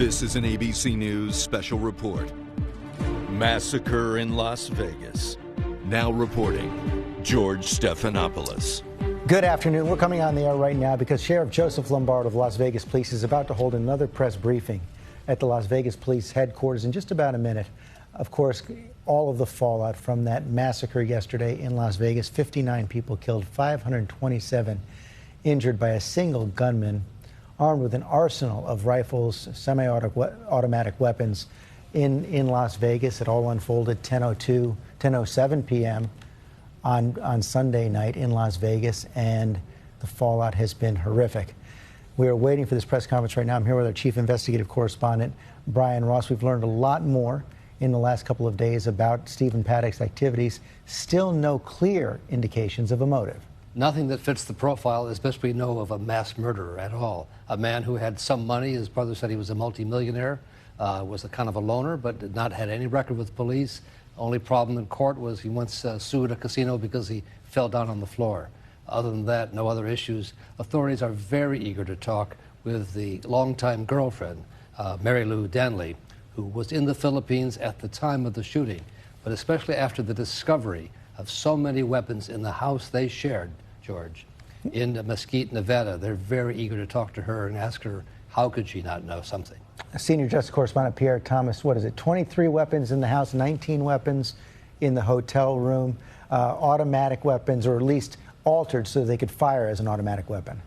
This is an ABC News special report. Massacre in Las Vegas. Now reporting, George Stephanopoulos. Good afternoon. We're coming on the air right now because Sheriff Joseph Lombard of Las Vegas Police is about to hold another press briefing at the Las Vegas Police headquarters in just about a minute. Of course, all of the fallout from that massacre yesterday in Las Vegas, 59 people killed, 527 injured by a single gunman armed with an arsenal of rifles, semi-automatic weapons in Las Vegas. It all unfolded 10:07 p.m. on Sunday night in Las Vegas, and the fallout has been horrific. We are waiting for this press conference right now. I'm here with our chief investigative correspondent, Brian Ross. We've learned a lot more in the last couple of days about Stephen Paddock's activities. Still no clear indications of a motive. Nothing that fits the profile as best we know of a mass murderer at all. A man who had some money. His brother said he was a multimillionaire, was a kind of a loner, but did not had any record with police. Only problem in court was he once sued a casino because he fell down on the floor. Other than that, no other issues. Authorities are very eager to talk with the longtime girlfriend, Mary Lou Danley, who was in the Philippines at the time of the shooting, but especially after the discovery of so many weapons in the house they shared, George, in Mesquite, Nevada. They're very eager to talk to her and ask her, how could she not know something? Senior Justice Correspondent Pierre Thomas, what is it, 23 weapons in the house, 19 weapons in the hotel room, automatic weapons, or at least altered so they could fire as an automatic weapon.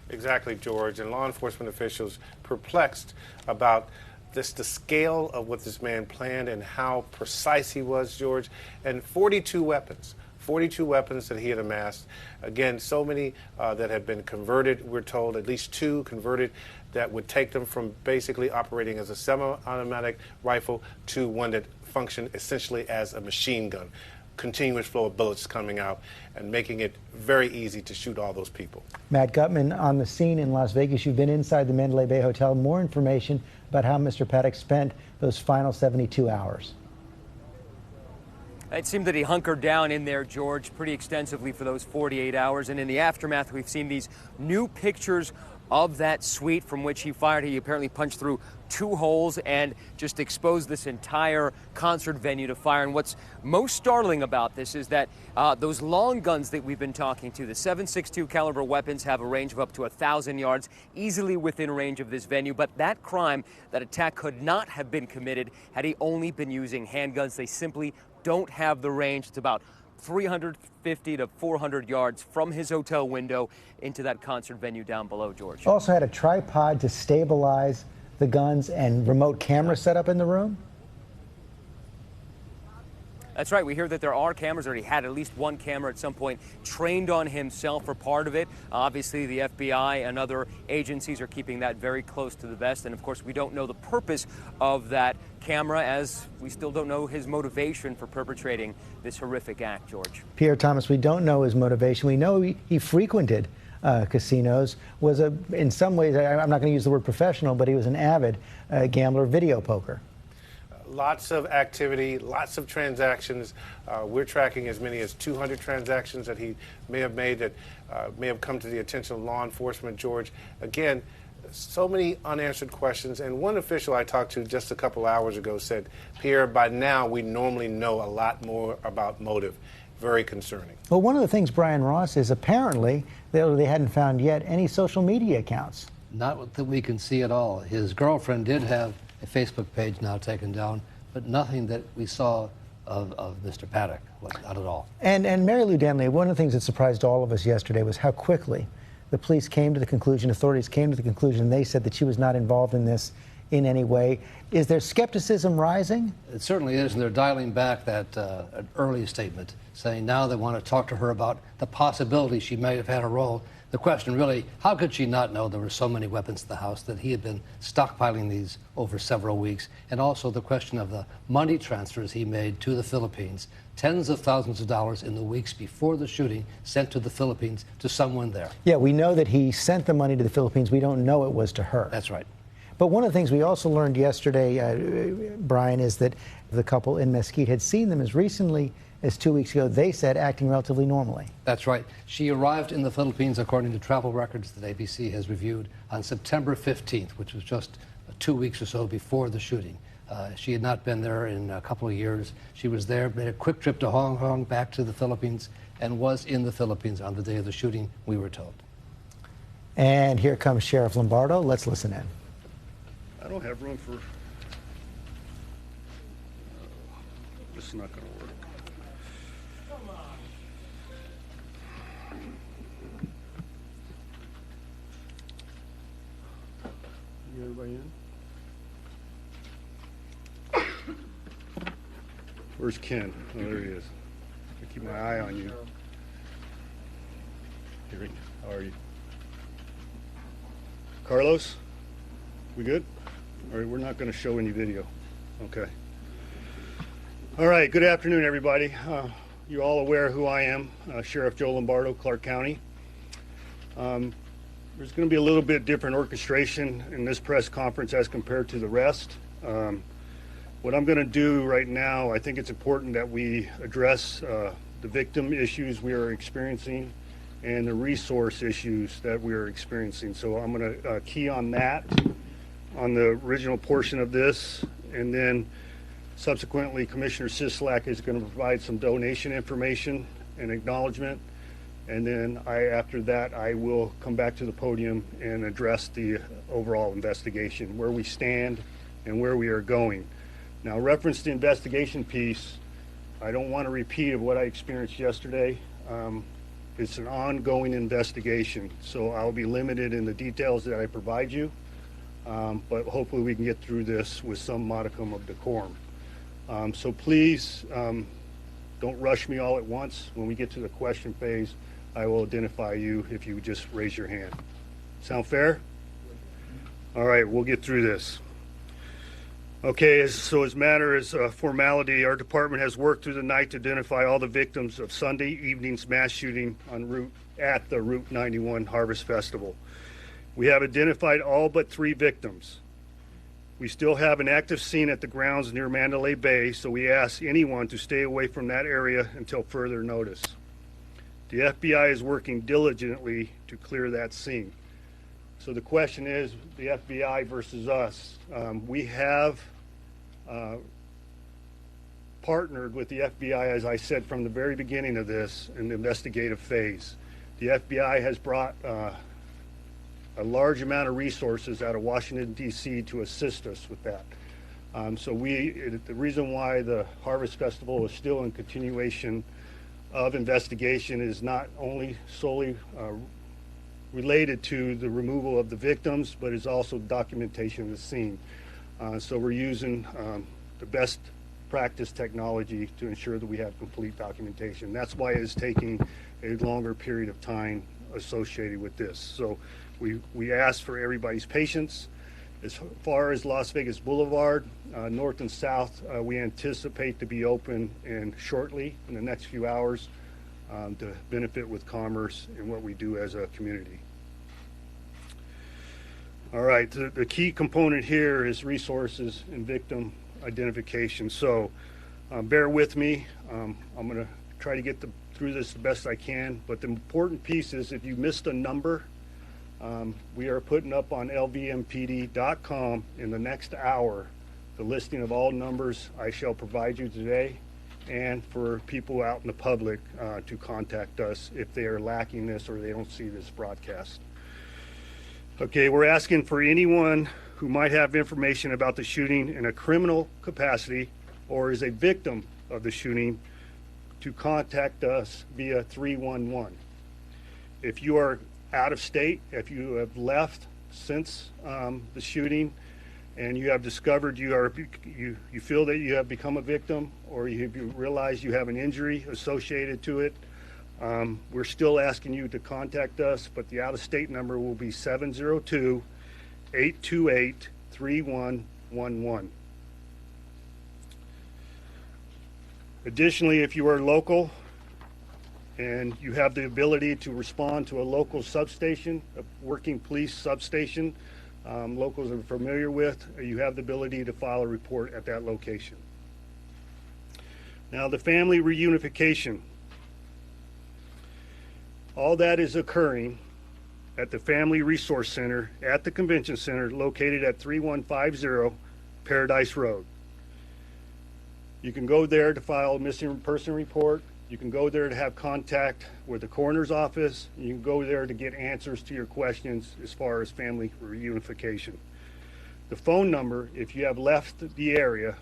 Exactly, George. And law enforcement officials perplexed about the scale of what this man planned and how precise he was, George. And 42 weapons that he had amassed. Again, so many that had been converted, we're told, at least 2 converted, that would take them from basically operating as a semi-automatic rifle to one that functioned essentially as a machine gun. Continuous flow of bullets coming out and making it very easy to shoot all those people. Matt Gutman on the scene in Las Vegas. You've been inside the Mandalay Bay Hotel. More information about how Mr. Paddock spent those final 72 hours. It seemed that he hunkered down in there, George, pretty extensively for those 48 hours. And in the aftermath, we've seen these new pictures of that suite from which he fired. He apparently punched through 2 holes and just exposed this entire concert venue to fire. And what's most startling about this is that those long guns that we've been talking to, the .762 caliber weapons, have a range of up to 1,000 yards, easily within range of this venue. But that crime, that attack, could not have been committed had he only been using handguns. They simply don't have the range. It's about 350 to 400 yards from his hotel window into that concert venue down below, George. Also had a tripod to stabilize the guns and remote camera set up in the room? That's right. We hear that there are cameras, or he had at least one camera at some point trained on himself for part of it. Obviously, the FBI and other agencies are keeping that very close to the vest. And, of course, we don't know the purpose of that camera, as we still don't know his motivation for perpetrating this horrific act, George. Pierre Thomas, we don't know his motivation. We know he frequented casinos, was in some ways, I'm not going to use the word professional, but he was an avid gambler, video poker. Lots of activity, lots of transactions. We're tracking as many as 200 transactions that he may have made that may have come to the attention of law enforcement, George. Again, so many unanswered questions. And one official I talked to just a couple hours ago said, Pierre, by now we normally know a lot more about motive. Very concerning. Well, one of the things, Brian Ross, is apparently they hadn't found yet any social media accounts. Not that we can see at all. His girlfriend did have a Facebook page now taken down, but nothing that we saw of Mr. Paddock, not at all. And Mary Lou Danley, one of the things that surprised all of us yesterday was how quickly the police came to the conclusion, authorities came to the conclusion, they said that she was not involved in this in any way. Is there skepticism rising? It certainly is, and they're dialing back that early statement, saying now they want to talk to her about the possibility she may have had a role. The question really, how could she not know there were so many weapons in the house, that he had been stockpiling these over several weeks? And also the question of the money transfers he made to the Philippines, tens of thousands of dollars in the weeks before the shooting sent to the Philippines to someone there. Yeah, we know that he sent the money to the Philippines. We don't know it was to her. That's right. But one of the things we also learned yesterday, Brian, is that the couple in Mesquite had seen them as recently as 2 weeks ago, they said, acting relatively normally. That's right. She arrived in the Philippines, according to travel records that ABC has reviewed, on September 15th, which was just 2 weeks or so before the shooting. She had not been there in a couple of years. She was there, made a quick trip to Hong Kong, back to the Philippines, and was in the Philippines on the day of the shooting, we were told. And here comes Sheriff Lombardo. Let's listen in. I don't have room for... this is not going to work. Come on. You everybody in? Where's Ken? Oh, there he is. I keep my eye on you. Here, how are you? Carlos? We good? All right, we're not going to show any video. Okay. All right, good afternoon, everybody. You're all aware who I am, Sheriff Joe Lombardo, Clark County. There's going to be a little bit different orchestration in this press conference as compared to the rest. What I'm going to do right now, I think it's important that we address the victim issues we are experiencing and the resource issues that we are experiencing. So I'm going to key on that, on the original portion of this, and then subsequently Commissioner Sisolak is going to provide some donation information and acknowledgement, and then after that I will come back to the podium and address the overall investigation, where we stand and where we are going. Now, reference the investigation piece, I don't want to repeat of what I experienced yesterday. It's an ongoing investigation, so I'll be limited in the details that I provide you, but hopefully we can get through this with some modicum of decorum. So please don't rush me all at once. When we get to the question phase, I will identify you if you just raise your hand. Sound fair? All right, we'll get through this. Okay, so as matter as formality, our department has worked through the night to identify all the victims of Sunday evening's mass shooting at the Route 91 Harvest Festival. We have identified all but 3 victims. We still have an active scene at the grounds near Mandalay Bay, so we ask anyone to stay away from that area until further notice. The FBI is working diligently to clear that scene. So the question is, the FBI versus us. We have partnered with the FBI, as I said from the very beginning of this, in the investigative phase. The FBI has brought a large amount of resources out of Washington, D.C. to assist us with that. So the reason why the Harvest Festival is still in continuation of investigation is not only solely related to the removal of the victims, but is also documentation of the scene. So we're using the best practice technology to ensure that we have complete documentation. That's why it's taking a longer period of time associated with this. So we ask for everybody's patience. As far as Las Vegas Boulevard, north and south, we anticipate to be open shortly in the next few hours to benefit with commerce and what we do as a community. All right, the key component here is resources and victim identification. So bear with me. I'm going to try to get through this the best I can, but the important piece is if you missed a number, we are putting up on lvmpd.com in the next hour the listing of all numbers I shall provide you today, and for people out in the public to contact us if they are lacking this or they don't see this broadcast. Okay, we're asking for anyone who might have information about the shooting in a criminal capacity or is a victim of the shooting to contact us via 311. If you are out of state, if you have left since the shooting and you have discovered you feel that you have become a victim, or you realize you have an injury associated to it, we're still asking you to contact us, but the out-of-state number will be 702-828-3111. Additionally, if you are local and you have the ability to respond to a local substation, a working police substation, locals are familiar with, you have the ability to file a report at that location. Now, the family reunification. All that is occurring at the Family Resource Center at the Convention Center located at 3150 Paradise Road. You can go there to file a missing person report. You can go there to have contact with the coroner's office. You can go there to get answers to your questions as far as family reunification. The phone number, if you have left the area,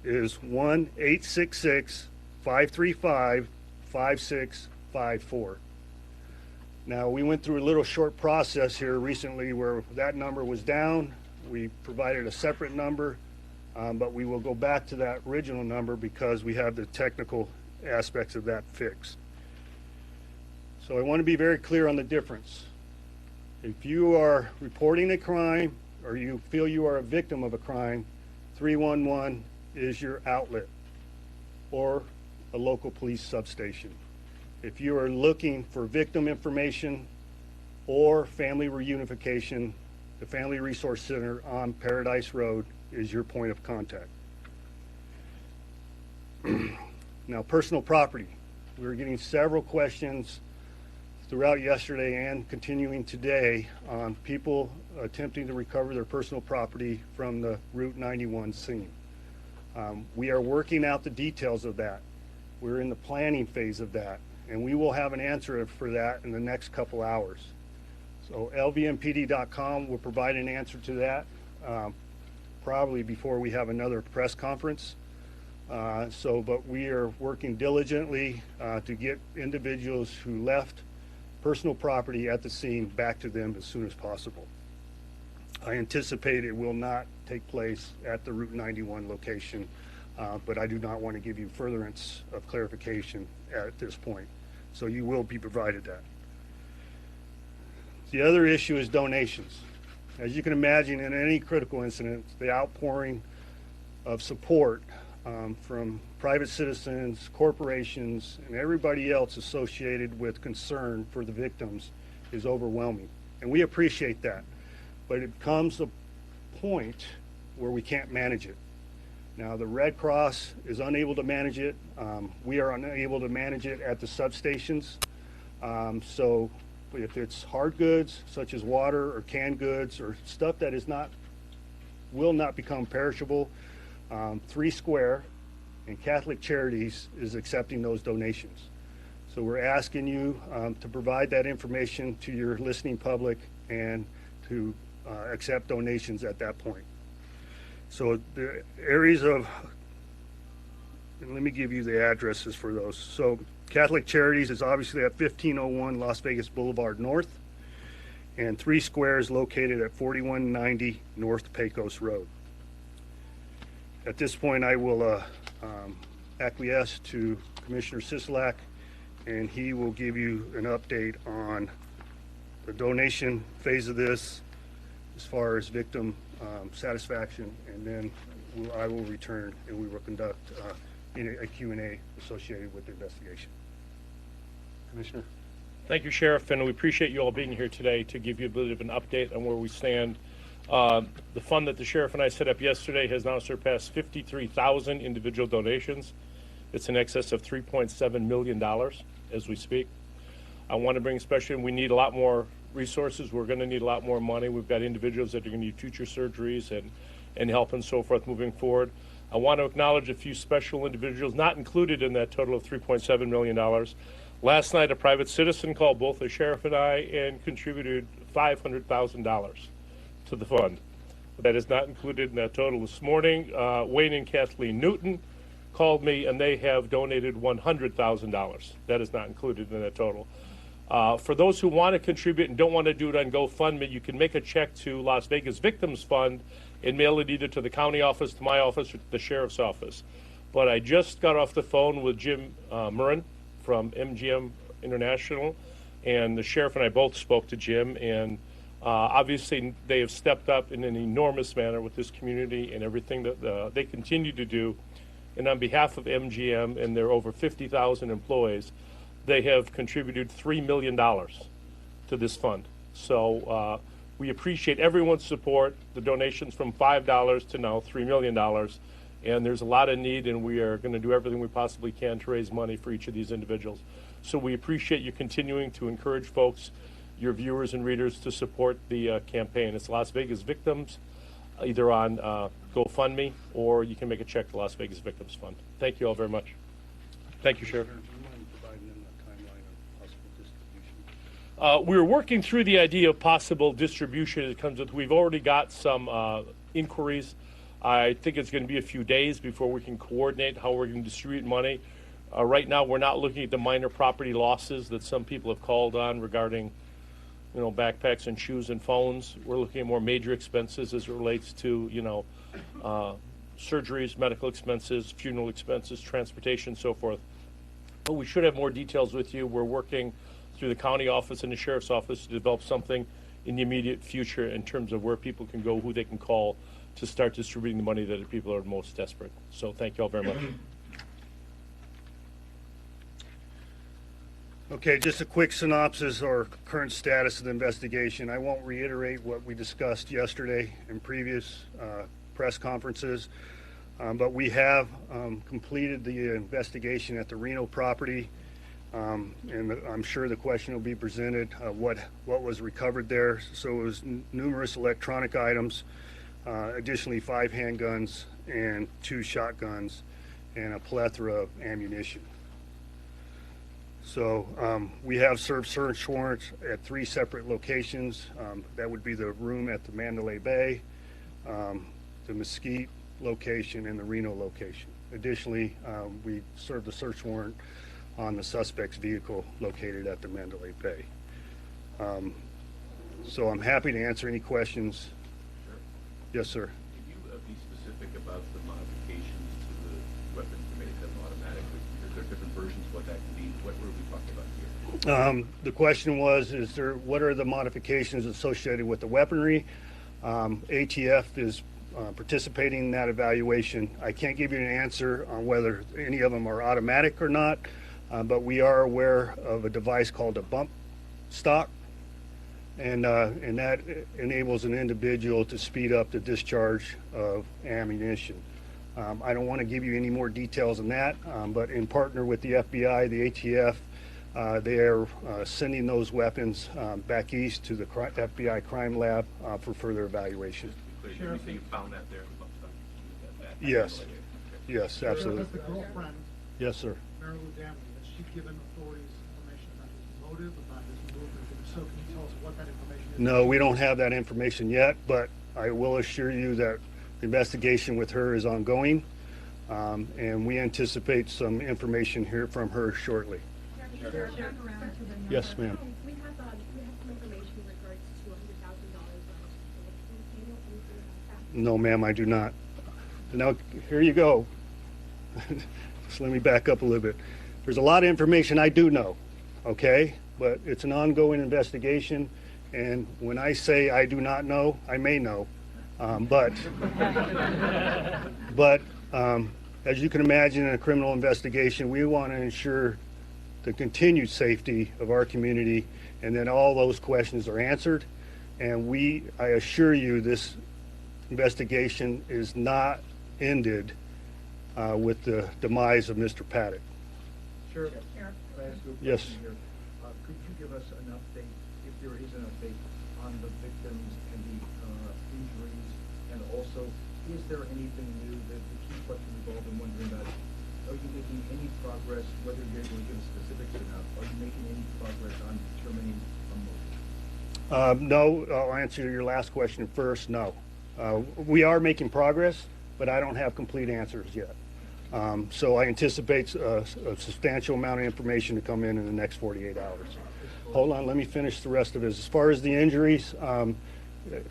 is 1-866-535-5654. Now, we went through a little short process here recently where that number was down. We provided a separate number, but we will go back to that original number because we have the technical aspects of that fixed. So I want to be very clear on the difference. If you are reporting a crime or you feel you are a victim of a crime, 311 is your outlet or a local police substation. If you are looking for victim information or family reunification, the Family Resource Center on Paradise Road is your point of contact. Now, personal property. We were getting several questions throughout yesterday and continuing today on people attempting to recover their personal property from the Route 91 scene. We are working out the details of that. We're in the planning phase of that, and we will have an answer for that in the next couple hours. So lvmpd.com will provide an answer to that probably before we have another press conference. But we are working diligently to get individuals who left personal property at the scene back to them as soon as possible. I anticipate it will not take place at the Route 91 location, but I do not want to give you furtherance of clarification at this point. So you will be provided that. The other issue is donations. As you can imagine, in any critical incident, the outpouring of support from private citizens, corporations, and everybody else associated with concern for the victims is overwhelming. And we appreciate that. But it comes a point where we can't manage it. Now, the Red Cross is unable to manage it. We are unable to manage it at the substations. So if it's hard goods, such as water or canned goods or stuff that will not become perishable, 3 Square and Catholic Charities is accepting those donations. So we're asking you to provide that information to your listening public and to accept donations at that point. So the areas of, and let me give you the addresses for those. So Catholic Charities is obviously at 1501 Las Vegas Boulevard North, and 3 Square is located at 4190 North Pecos Road. At this point, I will acquiesce to Commissioner Sisolak, and he will give you an update on the donation phase of this as far as victim satisfaction, and then I will return and we will conduct a Q&A associated with the investigation. Commissioner. Thank you, Sheriff, and we appreciate you all being here today to give you a bit of an update on where we stand. The fund that the Sheriff and I set up yesterday has now surpassed 53,000 individual donations. It's in excess of $3.7 million as we speak. I want to bring especially, we need a lot more resources. We're going to need a lot more money. We've got individuals that are going to need future surgeries and help and so forth moving forward. I want to acknowledge a few special individuals not included in that total of $3.7 million. Last night, a private citizen called both the Sheriff and I and contributed $500,000 to the fund. That is not included in that total. This morning, Wayne and Kathleen Newton called me and they have donated $100,000. That is not included in that total. For those who want to contribute and don't want to do it on GoFundMe, you can make a check to Las Vegas Victims Fund and mail it either to the county office, to my office, or to the sheriff's office. But I just got off the phone with Jim Murrin from MGM International, and the sheriff and I both spoke to Jim, and obviously they have stepped up in an enormous manner with this community and everything that they continue to do. And on behalf of MGM and their over 50,000 employees, they have contributed $3 million to this fund. So we appreciate everyone's support, the donations from $5 to now $3 million. And there's a lot of need, and we are going to do everything we possibly can to raise money for each of these individuals. So we appreciate you continuing to encourage folks, your viewers and readers, to support the campaign. It's Las Vegas Victims, either on GoFundMe, or you can make a check to Las Vegas Victims Fund. Thank you all very much. Thank you, Sheriff. We're working through the idea of possible distribution. It comes with, we've already got some inquiries. I think it's going to be a few days before we can coordinate how we're going to distribute money. Right now, we're not looking at the minor property losses that some people have called on regarding, backpacks and shoes and phones. We're looking at more major expenses as it relates to, surgeries, medical expenses, funeral expenses, transportation, so forth. But we should have more details with you. We're working through the county office and the sheriff's office to develop something in the immediate future in terms of where people can go, who they can call to start distributing the money that the people are most desperate. So thank you all very much. Okay, just a quick synopsis or current status of the investigation. I won't reiterate what we discussed yesterday in previous press conferences, but we have completed the investigation at the Reno property, and I'm sure the question will be presented, what was recovered there. So it was numerous electronic items, additionally 5 handguns and 2 shotguns, and a plethora of ammunition. So we have served search warrants at 3 separate locations. That would be the room at the Mandalay Bay, the Mesquite location, and the Reno location. Additionally, we served a search warrant on the suspect's vehicle located at the Mandalay Bay. So I'm happy to answer any questions. Sure. Yes, sir. Could you be specific about the modifications to the weapons to make them automatic? Is there different versions of what that can mean? What were we talking about here? The question was, what are the modifications associated with the weaponry? ATF is participating in that evaluation. I can't give you an answer on whether any of them are automatic or not, but we are aware of a device called a bump stock, and that enables an individual to speed up the discharge of ammunition. I don't want to give you any more details than that, but in partner with the FBI, the ATF, they are sending those weapons back east to the FBI crime lab for further evaluation. You say you found that there in the bump stock? Yes. Yes, absolutely. Has the girlfriend, Yes, sir. Mary Lou Damley, has she given authorities information about his motive, about his movement? So can you tell us what that information is? No, we don't have that information yet, but I will assure you that the investigation with her is ongoing, and we anticipate some information here from her shortly. Yes, ma'am. We have some information in regards to $100,000. No, ma'am, I do not. Now, here you go. Just let me back up a little bit. There's a lot of information I do know, okay? But it's an ongoing investigation, and when I say I do not know, I may know. But as you can imagine, in a criminal investigation, we want to ensure the continued safety of our community, and then all those questions are answered. And I assure you, this investigation is not ended with the demise of Mr. Paddock. Sheriff, can I ask you a question Yes. here? Could you give us an update, if there is an update, on the victims and the injuries? And also, is there anything new? The key question we've all been wondering about, are you making any progress, whether you're able to give specifics or not, are you making any progress on determining a motive? No, I'll answer your last question first. No. We are making progress, but I don't have complete answers yet. So I anticipate a substantial amount of information to come in the next 48 hours. Hold on, let me finish the rest of it. As far as the injuries,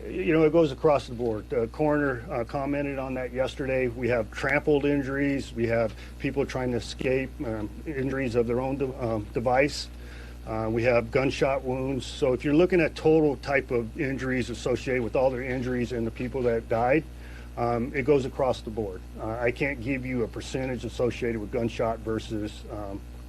it goes across the board. The coroner commented on that yesterday. We have trampled injuries. We have people trying to escape, injuries of their own device. We have gunshot wounds. So if you're looking at total type of injuries associated with all their injuries and the people that died, it goes across the board. I can't give you a percentage associated with gunshot versus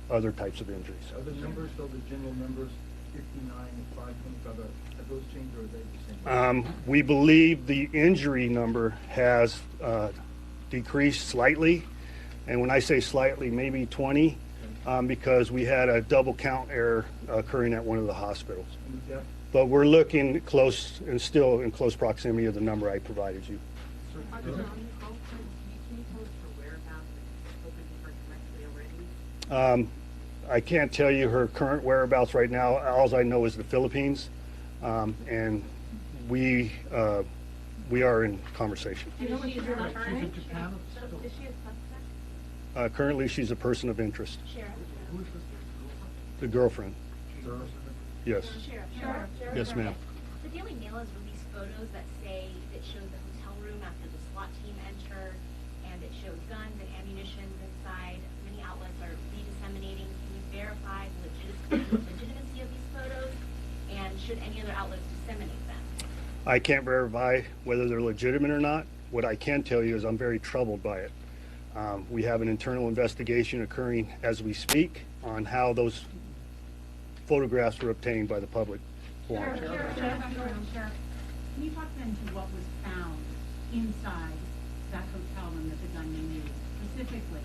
other types of injuries. Are the numbers, though, the general numbers, 59, 525, have those changed, or are they the same? We believe the injury number has decreased slightly. And when I say slightly, maybe 20, because we had a double count error occurring at one of the hospitals. But we're looking close and still in close proximity of the number I provided you. I can't tell you her current whereabouts right now. All I know is the Philippines, and we are in conversation. Currently, she's a person of interest. The girlfriend. Yes. Yes, ma'am. The Daily Mail has released photos that show the hotel room after the SWAT team entered, and it shows guns and ammunition inside. Many outlets are re-disseminating. Can you verify the legitimacy of these photos, and should any other outlets disseminate them? I can't verify whether they're legitimate or not. What I can tell you is I'm very troubled by it. We have an internal investigation occurring as we speak on how those photographs were obtained by the public forum. Sheriff, can you talk then to what was found inside that hotel room that the gunman used? Specifically,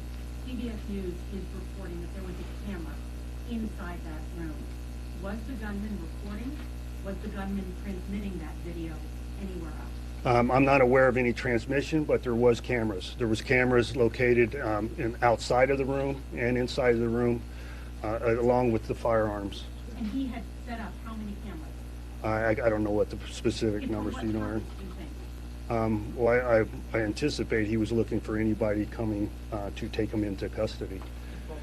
CBS News is reporting that there was a camera inside that room. Was the gunman recording? Was the gunman transmitting that video anywhere else? I'm not aware of any transmission, but there was cameras. There was cameras located outside of the room and inside of the room, along with the firearms. And he had set up how many cameras? I don't know what the specific numbers do, you know, Aaron? Well, I anticipate he was looking for anybody coming to take him into custody.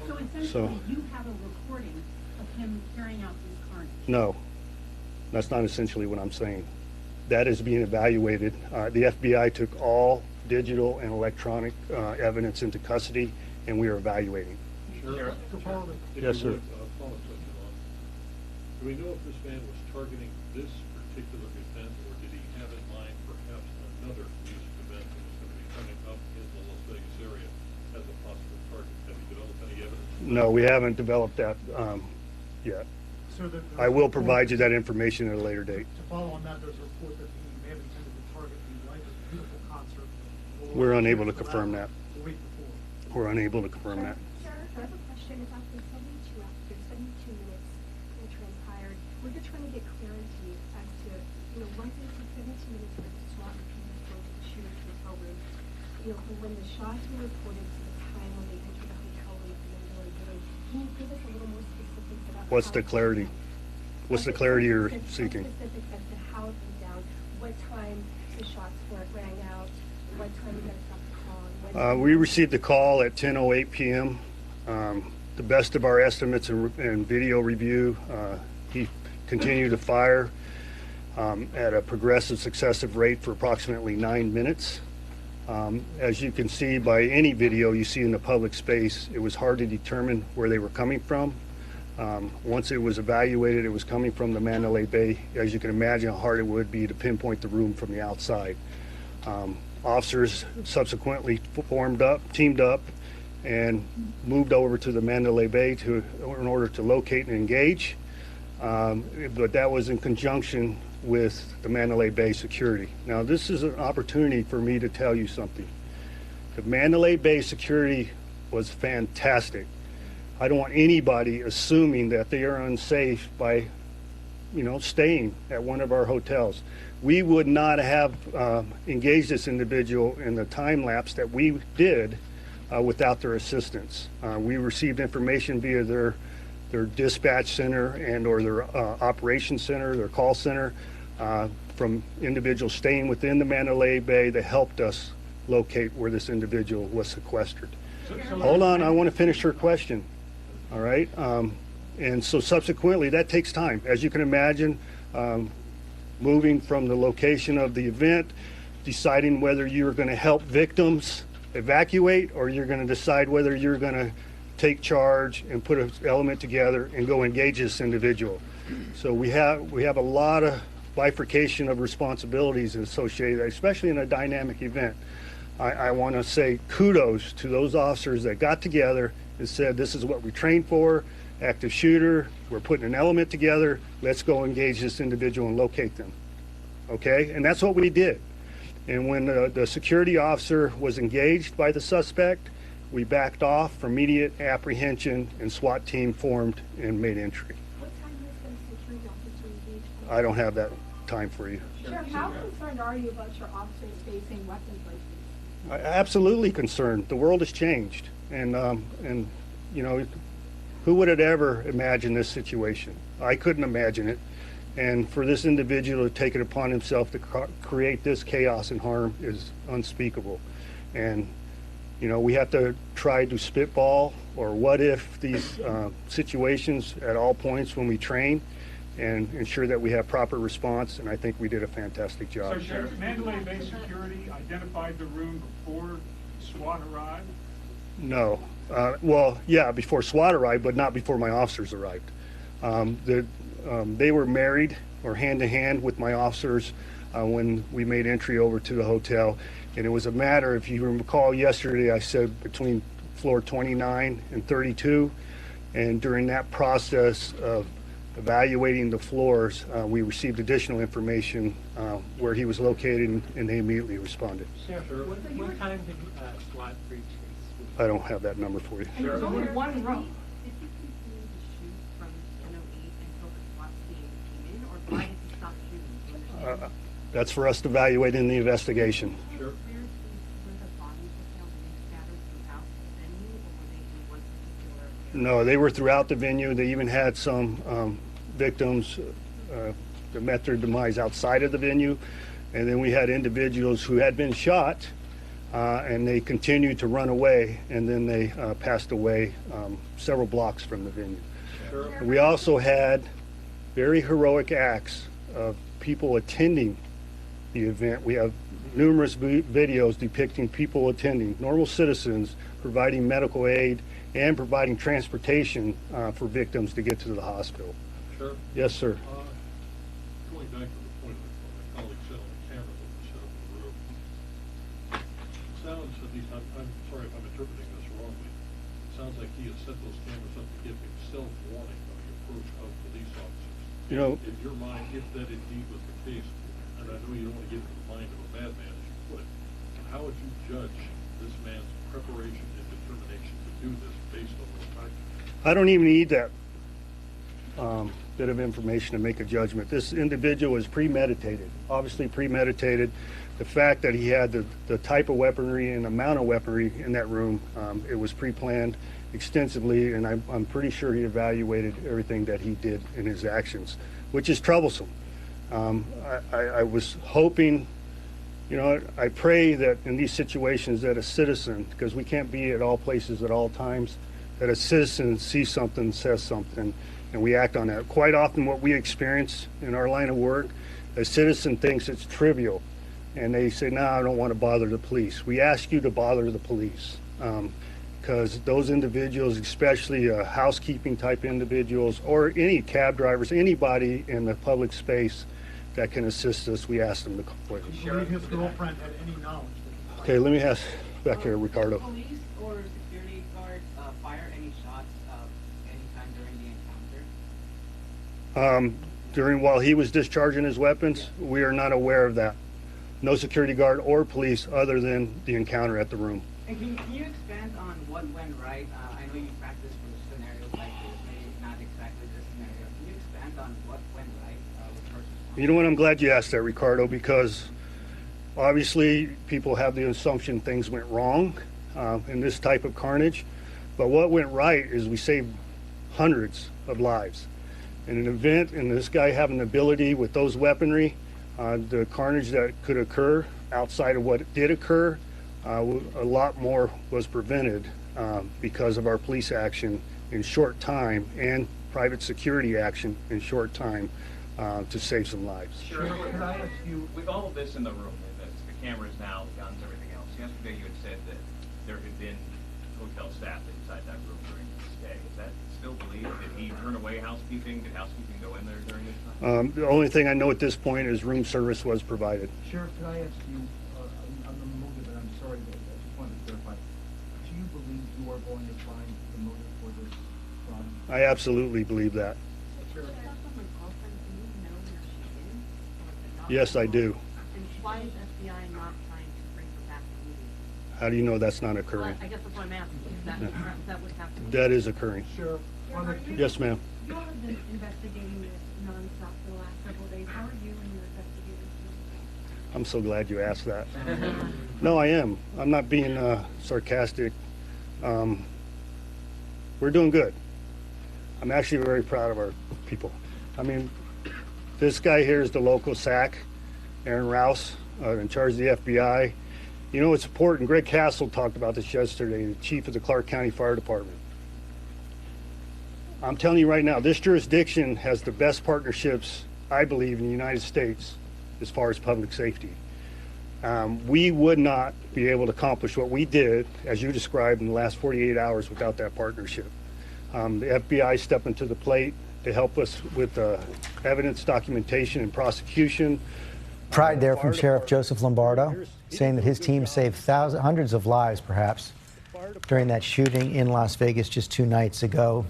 So essentially, you have a recording of him carrying out this carnage? No, that's not essentially what I'm saying. That is being evaluated. The FBI took all digital and electronic evidence into custody, and we are evaluating. Sheriff, Yes, sir. Do we know if this man was targeting this particular event, or did he have in mind perhaps another music event that was going to be coming up in the Las Vegas area as a possible target? Have you developed any evidence? No, we haven't developed that yet. So I will provide you that information at a later date. To follow on that, there's a report that he may have intended to target the Life is Beautiful concert. We're unable to confirm that. The week before. We're unable to confirm that. Sir, I have a question. It's after 72 minutes that transpired. We're just trying to get clarity as to, once it's 72 minutes where the SWAT team spoke to the shooter to the hotel room, from when the shots were reported to the time when they entered the hotel room at the end of the day. Can you give us a little more specifics about What's the clarity? What's the clarity you're seeking? Specifics as to how it went down, what time the shots rang out, what time you guys got the call. We received the call at 10:08 p.m. The best of our estimates and video review, he continued to fire at a progressive successive rate for approximately 9 minutes. As you can see by any video you see in the public space, it was hard to determine where they were coming from. Once it was evaluated, it was coming from the Mandalay Bay. As you can imagine how hard it would be to pinpoint the room from the outside. Officers subsequently teamed up, and moved over to the Mandalay Bay in order to locate and engage. But that was in conjunction with the Mandalay Bay security. Now, this is an opportunity for me to tell you something. The Mandalay Bay security was fantastic. I don't want anybody assuming that they are unsafe by, staying at one of our hotels. We would not have engaged this individual in the time lapse that we did without their assistance. We received information via their dispatch center or their operations center, their call center, from individuals staying within the Mandalay Bay that helped us locate where this individual was sequestered. Hold on, I want to finish her question. All right. And so subsequently, that takes time. As you can imagine, moving from the location of the event, deciding whether you're going to help victims evacuate or you're going to decide whether you're going to take charge and put an element together and go engage this individual. So we have a lot of bifurcation of responsibilities associated, especially in a dynamic event. I want to say kudos to those officers that got together and said, this is what we trained for, active shooter, we're putting an element together, let's go engage this individual and locate them. Okay? And that's what we did. And when the security officer was engaged by the suspect, we backed off for immediate apprehension, and SWAT team formed and made entry. What time was the security officer engaged? I don't have that time for you. Sheriff, how concerned are you about your officers facing weapons like these? Absolutely concerned. The world has changed, and you know, who would have ever imagined this situation? I couldn't imagine it, and for this individual to take it upon himself to create this chaos and harm is unspeakable. And you know, we have to try to spitball or what if these situations at all points when we train, and ensure that we have proper response, and I think we did a fantastic job. So, Sheriff, Mandalay Bay Security identified the room before SWAT arrived? No. Well, yeah, before SWAT arrived, but not before my officers arrived. They were married or hand-to-hand with my officers when we made entry over to the hotel. And it was a matter, if you recall yesterday, I said between floor 29 and 32. And during that process of evaluating the floors, we received additional information where he was located, and they immediately responded. Sheriff, what time did SWAT breach? I don't have that number for you. And there's only one room. Did he continue to shoot from 10:08 until the SWAT team came in, or why did he stop shooting? That's for us to evaluate in the investigation. Sure. Where the bodies were found, were they scattered throughout the venue, or were they in one particular area? No, they were throughout the venue. They even had some victims that met their demise outside of the venue. And then we had individuals who had been shot, and they continued to run away, and then they passed away several blocks from the venue. Sure. We also had very heroic acts of people attending the event. We have numerous videos depicting people attending, normal citizens providing medical aid and providing transportation for victims to get to the hospital. Sure. Yes, sir. Going back to the point that my colleague said on the camera that was set up in the room, it sounds, at least, I'm sorry if I'm interpreting this wrongly, it sounds like he had set those cameras up to give himself warning of the approach of police officers. You know, in your mind, if that indeed was the case, and I know you don't want to get into the mind of a madman, as you put it, how would you judge this man's preparation and determination to do this based on those factors? I don't even need that bit of information to make a judgment. This individual is premeditated, obviously premeditated. The fact that he had the type of weaponry and amount of weaponry in that room, it was pre-planned extensively, and I'm pretty sure he evaluated everything that he did in his actions, which is troublesome. I was hoping, you know, I pray that in these situations that a citizen, because we can't be at all places at all times, that a citizen sees something, says something, and we act on that. Quite often what we experience in our line of work, a citizen thinks it's trivial, and they say, no, I don't want to bother the police. We ask you to bother the police, because those individuals, especially housekeeping type individuals, or any cab drivers, anybody in the public space that can assist us, we ask them to complain. Do you believe his girlfriend had any knowledge? Okay, let me ask back here, Ricardo. Police or security guards fire any shots anytime during the encounter? While he was discharging his weapons, we are not aware of that. No security guard or police other than the encounter at the room. And can you expand on what went right? I know you practiced for scenarios like this, maybe not exactly this scenario. Can you expand on what went right with first responders? You know what, I'm glad you asked that, Ricardo, because obviously people have the assumption things went wrong in this type of carnage. But what went right is we saved hundreds of lives. In an event, and this guy having the ability with those weaponry, the carnage that could occur outside of what did occur, a lot more was prevented because of our police action in short time and private security action in short time to save some lives. Sure. Can I ask you, with all of this in the room, the cameras now, the guns, everything else, yesterday you had said that there had been hotel staff inside that room during the stay. Is that still believed? Did he turn away housekeeping? Did housekeeping go in there during this time? The only thing I know at this point is room service was provided. Sheriff, can I ask you, on the motive, and I'm sorry, but I just wanted to clarify, do you believe you are going to find the motive for this crime? I absolutely believe that. Sheriff, Girlfriend, do you know where she is? Yes, I do. Why is FBI not trying to bring her back immediately? How do you know that's not occurring? I guess that's what I'm asking. Is that what's happening? That is occurring. Sheriff, Yes, ma'am. You all have been investigating this nonstop for the last several days. How are you and your investigators? I'm so glad you asked that. No, I am. I'm not being sarcastic. We're doing good. I'm actually very proud of our people. I mean, this guy here is the local SAC, Aaron Rouse, in charge of the FBI. You know, it's important. Greg Castle talked about this yesterday, the chief of the Clark County Fire Department. I'm telling you right now, this jurisdiction has the best partnerships, I believe, in the United States as far as public safety. We would not be able to accomplish what we did, as you described, in the last 48 hours without that partnership. The FBI stepping to the plate to help us with evidence documentation and prosecution. Pride there from Sheriff Joseph Lombardo, saying that his team saved hundreds of lives, perhaps, during that shooting in Las Vegas just 2 nights ago.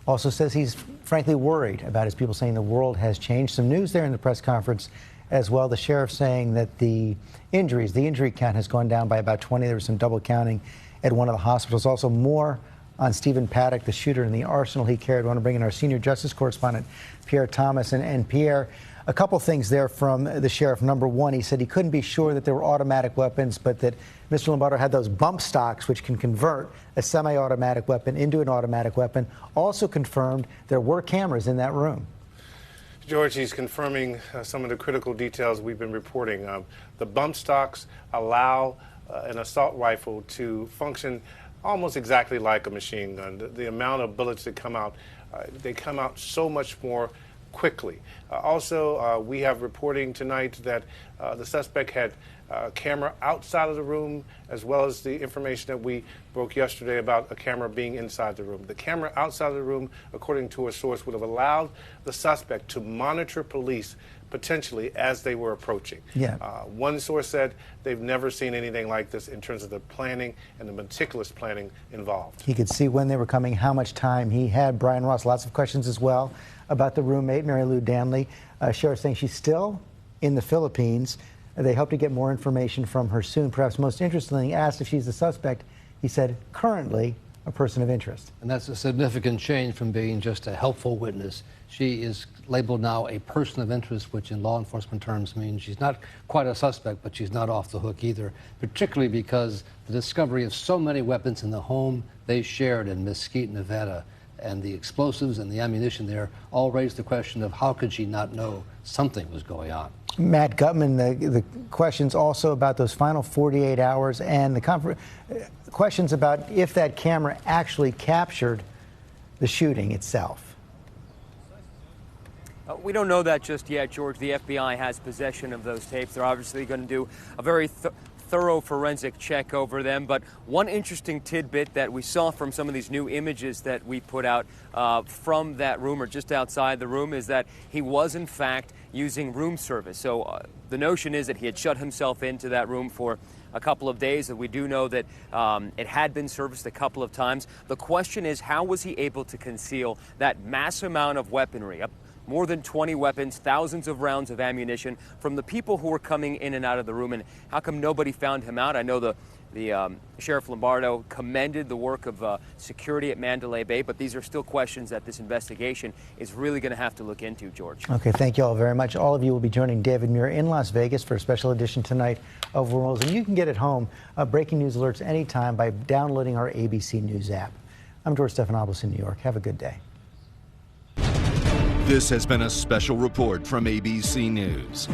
Also says he's frankly worried about his people, saying the world has changed. Some news there in the press conference as well. The sheriff saying that the injury count has gone down by about 20. There was some double counting at one of the hospitals. Also more on Stephen Paddock, the shooter, and the arsenal he carried. I want to bring in our senior justice correspondent, Pierre Thomas. And Pierre, a couple things there from the sheriff. Number one, he said he couldn't be sure that there were automatic weapons, but that Mr. Lombardo had those bump stocks, which can convert a semi-automatic weapon into an automatic weapon. Also confirmed there were cameras in that room. George, he's confirming some of the critical details we've been reporting. The bump stocks allow an assault rifle to function almost exactly like a machine gun. The amount of bullets that come out, they come out so much more quickly. Also, we have reporting tonight that the suspect had a camera outside of the room, as well as the information that we broke yesterday about a camera being inside the room. The camera outside of the room, according to a source, would have allowed the suspect to monitor police potentially as they were approaching. Yeah. One source said they've never seen anything like this in terms of the planning and the meticulous planning involved. He could see when they were coming, how much time he had. Brian Ross, lots of questions as well about the roommate, Mary Lou Danley. Sheriff saying she's still in the Philippines. They hope to get more information from her soon. Perhaps most interestingly, asked if she's the suspect, he said, currently a person of interest. And that's a significant change from being just a helpful witness. She is labeled now a person of interest, which in law enforcement terms means she's not quite a suspect, but she's not off the hook either, particularly because the discovery of so many weapons in the home they shared in Mesquite, Nevada, and the explosives and the ammunition there all raised the question of how could she not know something was going on. Matt Gutman, the questions also about those final 48 hours and the questions about if that camera actually captured the shooting itself. We don't know that just yet, George. The FBI has possession of those tapes. They're obviously going to do a very thorough forensic check over them. But one interesting tidbit that we saw from some of these new images that we put out from that room or just outside the room is that he was, in fact, using room service. So the notion is that he had shut himself into that room for a couple of days. That we do know that it had been serviced a couple of times. The question is, how was he able to conceal that mass amount of weaponry? More than 20 weapons, thousands of rounds of ammunition from the people who were coming in and out of the room. And how come nobody found him out? I know the Sheriff Lombardo commended the work of security at Mandalay Bay, but these are still questions that this investigation is really going to have to look into, George. Okay, thank you all very much. All of you will be joining David Muir in Las Vegas for a special edition tonight of Worlds. And you can get at home breaking news alerts anytime by downloading our ABC News app. I'm George Stephanopoulos in New York. Have a good day. This has been a special report from ABC News.